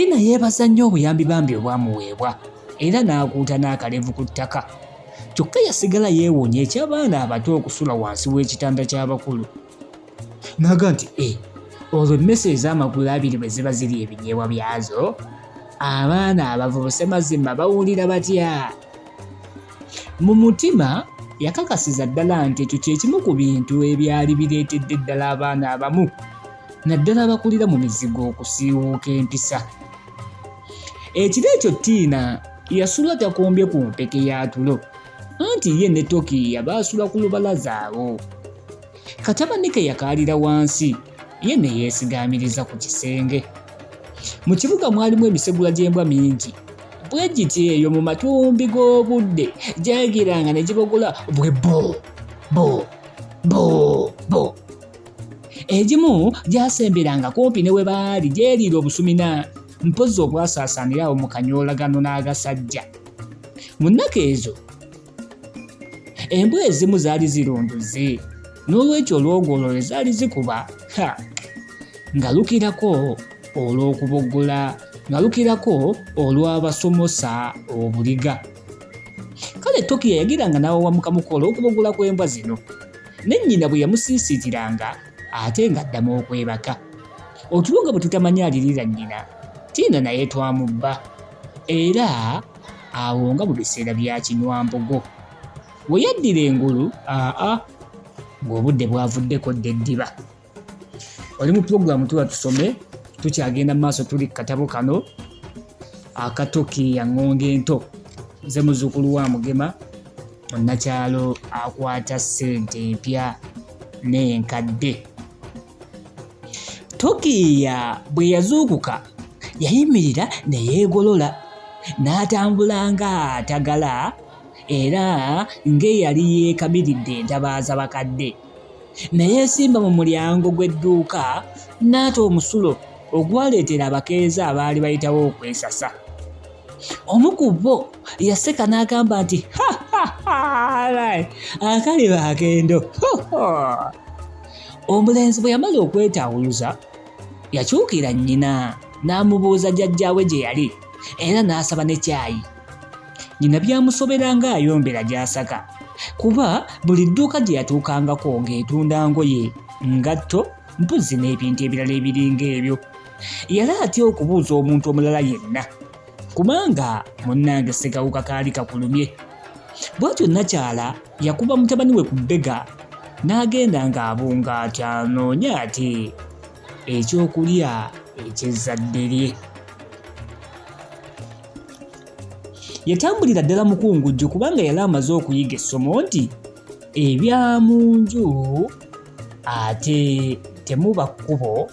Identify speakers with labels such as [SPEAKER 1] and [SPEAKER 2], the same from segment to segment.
[SPEAKER 1] Tina yeebaza nnyo obuyambi bambi obwamuweebwa era n'akuuta n'akalevu ku ttaka. Kyokka yasigala yeewuunya eky'abaana abato okusula wansi w'ekitanda ky'abakulu. Naga nti olwo emmese ez'amagulu abiri bwe ziba ziri ebinyeebwa byazo, abaana abavubuse mazima bawulira batya? Mu mutima yakakasiza ddala nti ekyo kye kimu ku bintu ebyali bireetedde ddala abaana abamu naddala abakulira mu mizigo okusiiwuuka empisa. Ekiro ekyo Tina yasula takombye ku mpeke ya tulo, anti ye ne Toki baasula ku lubalaza awo. Katabani ke yakaalira wansi, ye ne yeesigaamiriza ku kisenge. Mu kibuga mwalimu emisegula gy'embwa mingi, bwe giti eyo mu matumbi g'obudde gyayigiranga ne gibogola bwe bo bo bo bo. Egimu gyasemberanga kumpi ne we baali gyeriira obusumina, mpozzi obwasaasaanira awo mu kanyoolagano n'agasajja. Mu nnaku ezo embwa ezimu zaali zirunduze, n'olwekyo olwogolole zaali zikuba ngalukirako olw'okuboggola, ngalukirako olw'abasomosa obuliga. Kale Toki yayagiranga n'awawamuka mukolo okuboggola kw'embwa zino, ne nnyina bwe yamusiisiitiranga ate ng'addamu okwebaka. Otulo nga bwe tutamanya alirira nnyina, Tina naye twamubba, era awo nga mu biseera bya kinwambogo. We yaddira engulu, ng'obudde bwavuddeko dda eddiba. Oli mu pulogulaamu tuba tusome, tukyagenda mu maaso tuli katabo kano aka Toki yaŋŋonga ento, nze muzzukulu wa Mugema, munnakyalo akwata ssente empya n'enkadde. Toki bwe yazuukuka yayimirira ne yeegolola, n'atambula ng'atagala era ng'eyali yeekamiridde entabaaza bakadde. Ne yeesimba mu mulyango gw'edduuka n'ata omusulo ogwaleetera abakeeza abaali bayitawo okwesasa. Omu ku bo yaseka n'agamba nti akali bakendo. Omulenzi bwe yamala okwetawuluza yakyukira nnyina n'amubuuza jjajjaawe gye yali era n'asaba ne caayi. Nnyina byamusoberanga ayombera gy'asaka, kuba buli dduuka gye yatuukangako ng'etunda ngoye, ngatto, mpuzi n'ebintu ebirala ebiringa ebyo. Yali atya okubuuza omuntu omulala yenna, kubanga munnange Ssekawuka kaali kakulumye. Bw'atyo nnakyala yakuba mutabani we ku bbega n'agenda ng'abunga ati anoonya ati ekyokulya eky'ezzadde lye. Yatambulira ddala mukungujjo kubanga yali amaze okuyiga essomo nti ebya mu nju ate temuba kkubo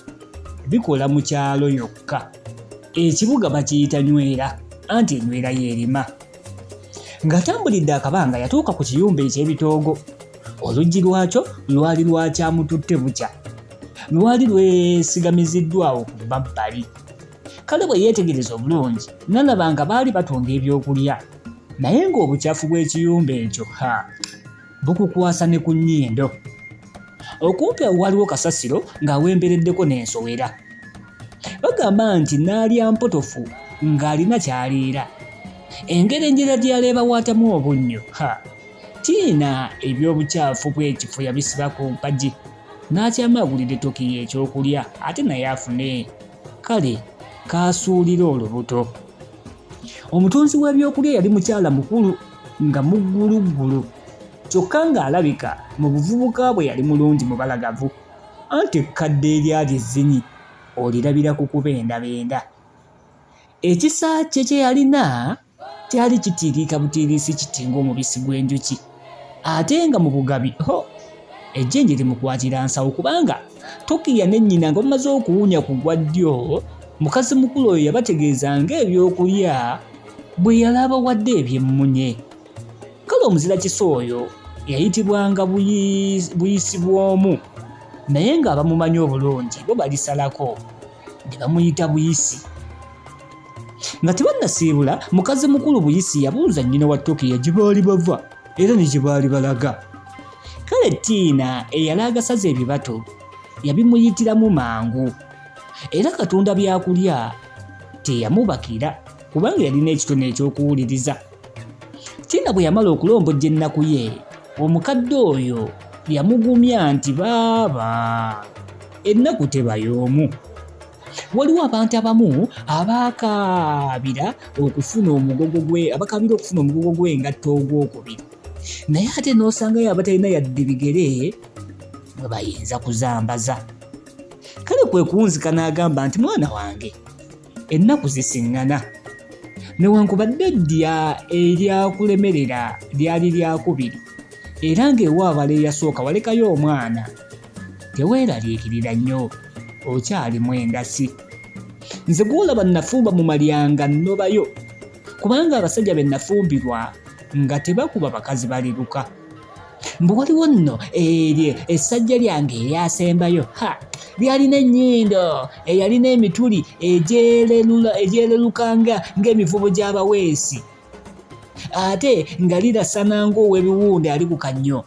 [SPEAKER 1] bikola mu kyalo yokka. Ekibuga bakiyita nywera, anti enywera yeerima. Ng'atambulidde akabanga yatuuka ku kiyumba eky'ebitoogo. Oluggi lwakyo lwali lwakyamututte bukya, lwali lwesigamiziddwawo ku mabbali. Kale bwe yeetegereza obulungi n'alaba nga baali batunda ebyokulya, naye ng'obukyafu bw'ekiyumba ekyo bukukwasa ne ku nnyindo. Okumpi awo waliwo kasasiro ng'awembereddeko n'ensowera. Bagamba nti n'alya mpotofu ng'alina ky'aliira. Engeri enjera gy'aleebawaatamu obunnyo, Tina eby'obukyafu bw'ekifo yabisiba ku mpagi, n'akyama agulidde Toki ekyokulya ate naye afune. Kale kaasuulira olubuto. Omutunzi w'ebyokulya yali mukyala mukulu nga mugguluggulu, kyokka ng'alabika mu buvubuka bwe yali mulungi mubalagavu, anti ekkadde eryali ezzinyi olirabira ku kuba endabenda. Ekisa kye kye yalina kyali kitiiriika butiiriisi kiti ng'omubisi gw'enjuki, ate nga mu bugabi ejjenje limukwatira nsawo, kubanga Toki ne nnyina nga bamaze okuwunya ku gwa ddyo, mukazi mukulu oyo yabategeeza ng'ebyokulya bwe yali abawadde ebyemmunye. Kale omuzira kisa oyo yayitibwanga buyisi bw'omu, naye ng'abamumanyi obulungi bo balisalako ne bamuyita buyisi. Nga tebannasiibula, mukazi mukulu Buyisi yabuuza nnyina wa Toki gye baali bava era ne gye baali balaga. Kale Tina eyali agasaza ebibato yabimuyitiramu mangu, era katunda byakulya teyamubakira kubanga yalina ekitone ekyokuwuliriza. Tina bwe yamala okulombojja ennaku ye, omukadde oyo yamugumya nti baaba ennaku tebayoomu. Waliwo abantu abamu abakaabira okufuna omugogo gw'engatto ogwokubiri, naye ate n'osangayo abatalina yadde bigere bwe bayinza kuzambaza. Kale kwe kuwunzika n'agamba nti mwana wange, ennaku zisiŋŋana, newankubadde eddya eryakulemerera lyali lyakubiri era ng'ewaabala eyasooka walekayo omwana, teweeraliikirira nnyo, okyalimu endasi. Nze gw'olaba nafumba mu malyanga nnobayo, kubanga abasajja be nafumbirwa nga tebakuba bakazi baliruka. Mbu waliwo nno eryo essajja lyange eryasembayo, lyalina ennyindo eyalina emituli egyerelukanga ng'emivubo gy'abaweesi, ate nga lirasana ng'ow'ebiwunde ali ku kannyo.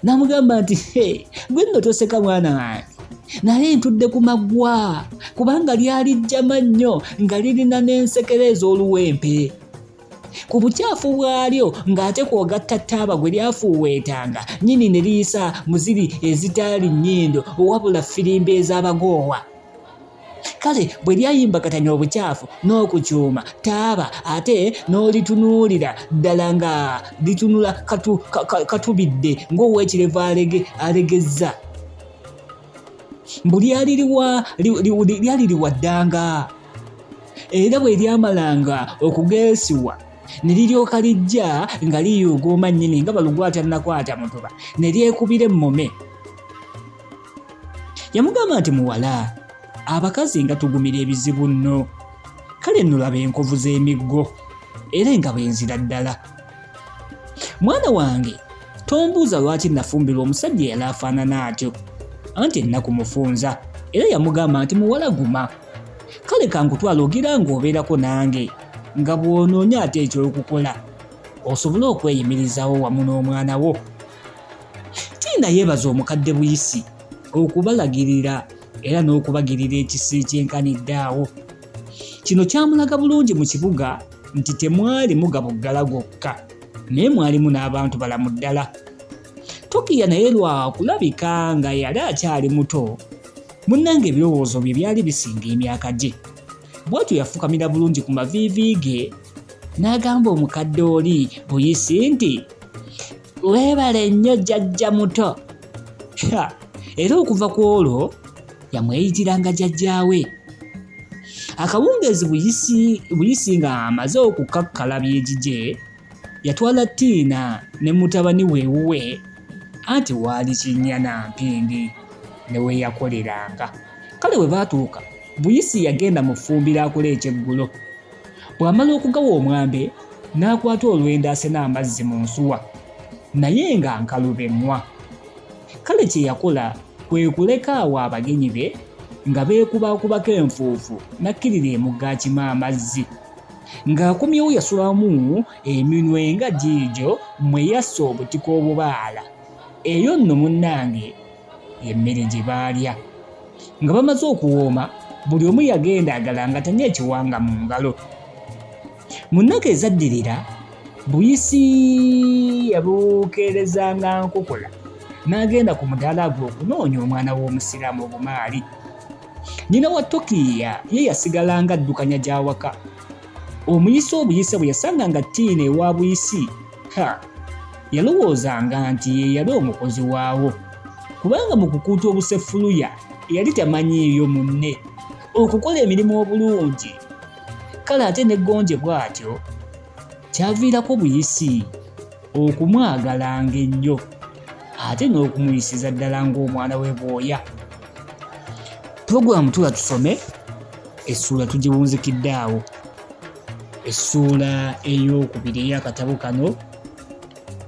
[SPEAKER 1] Namugamba nti gwe nno toseka mwana wange, naye ntudde ku maggwa kubanga lyali jjama nnyo nga lirina n'ensekere ez'oluwempe. Ku bukyafu bwalyo ng'ate kw'ogatta ttaaba gwe lyafuuweetanga nnyini ne liyisa mu ziri ezitaali nnyindo wabula ffirimbi ez'abagoowa. Kale bwe lyayimbakatanya obukyafu n'okukyuma taaba ate n'olitunuulira ddala nga litunula katubidde ng'ow'ekirevu alegezza. Mbu lyali liwa ddanga, era bwe lyamalanga okugeesibwa ne liryoka lijja nga liyuuguuma nnyini nga balugwata nakwata mutuba ne lyekubira emmome. Yamugamba nti muwala, abakazi nga tugumira ebizibu nno, kale nno laba enkovu z'emiggo era nga bwenzira ddala. Mwana wange, tombuuza lwaki nafumbirwa omusajja yali afaanana atyo, anti ennaku mufunza. Era yamugamba nti muwala guma, kale kankutwala ogira ng'obeerako nange, nga bw'onoonya ate ekyokukola osobole okweyimirizawo wamu n'omwana wo. Tina yeebaza omukadde Buyisi okubalagirira era n'okubagirira ekisi kyenkanidde awo. Kino kyamulaga bulungi mu kibuga nti temwalimu gabuggala gokka, naye mwalimu n'abantu balamu ddala. Tokiya naye lwakulabika nga yali akyali muto, munnange ebirowoozo bye byali bisinga emyaka gye. Bw'atyo yafukamira bulungi ku maviivi ge n'agamba omukadde oli Buyisi nti weebale nnyo jjajja muto. Era okuva ku olwo yamweyitiranga jjajjaawe. Akawungeezi Buyisi nga amaze okukakkalabya egigye, yatwala Tina ne mutabani we ewuwe, anti waali Kinnya Mpindi ne we yakoleranga. Kale we baatuuka, Buyisi yagenda mu ffumbiro akola ekyeggulo. Bw'amala okugawa omwambe n'akwata olwenda asena amazzi mu nsuwa, naye nga nkalubenwa. Kale kye yakola kwe kuleka awo abagenyi be nga beekubakubako enfuufu nakkirira emugga akima amazzi. Ng'akomyewo yasulamu eminwe nga giigyo mwe yassa obutiko obubaala. Eyo nno munnange emmere gye baalya. Nga bamaze okuwooma, buli omu yagenda agalangatanya ekiwanga mu ngalo. Mu nnaku ezaddirira, Buyisi yabuukeerezanga nkokola n'agenda ku mudaala gwe okunoonya omwana w'omusiraamu obumaali. Nnyina wa Tokiya ye yasigalanga addukanya gy'awaka. Omuyise Obuyise bwe yasanganga Tina ewa Buyisi, yalowoozanga nti ye yali omukozi waawo, kubanga mu kukuuta obusefuluya yali tamanyiiyo munne okukola emirimu obulungi. Kale ate n'eggonje bw'atyo kyaviirako Buyisi okumwagalanga ennyo, ate n'okumuyisiza ddala ng'omwana we bwoya. Pulogulaamu tula tusome essuula tugiwunzikidde awo, essuula ey'okubiri ey'akatabo kano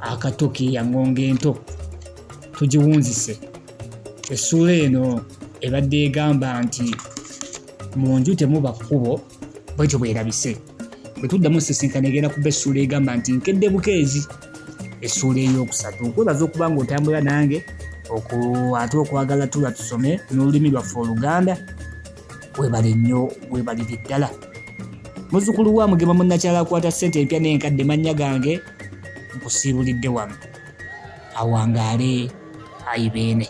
[SPEAKER 1] aka Tokiya Ngongo Ento. Tugiwunzise. Essuula eno ebadde egamba nti mu nju temuba kkubo, bwekyo bwerabise. Bwe tuddamu sisinkana egenda kuba essuula egamba nti nkedde bukeezi, essuula ey'okusatu. Nkwebaza okuba ng'otambula nange ate okwagala tula tusome n'olulimi lwaffe Oluganda. webale nnyo webalire ddala. Muzzukulu wa Mugema munnakyala akwata ssente empya n'enkadde mannya gange nkusiibulidde wano awangaale ayibeene.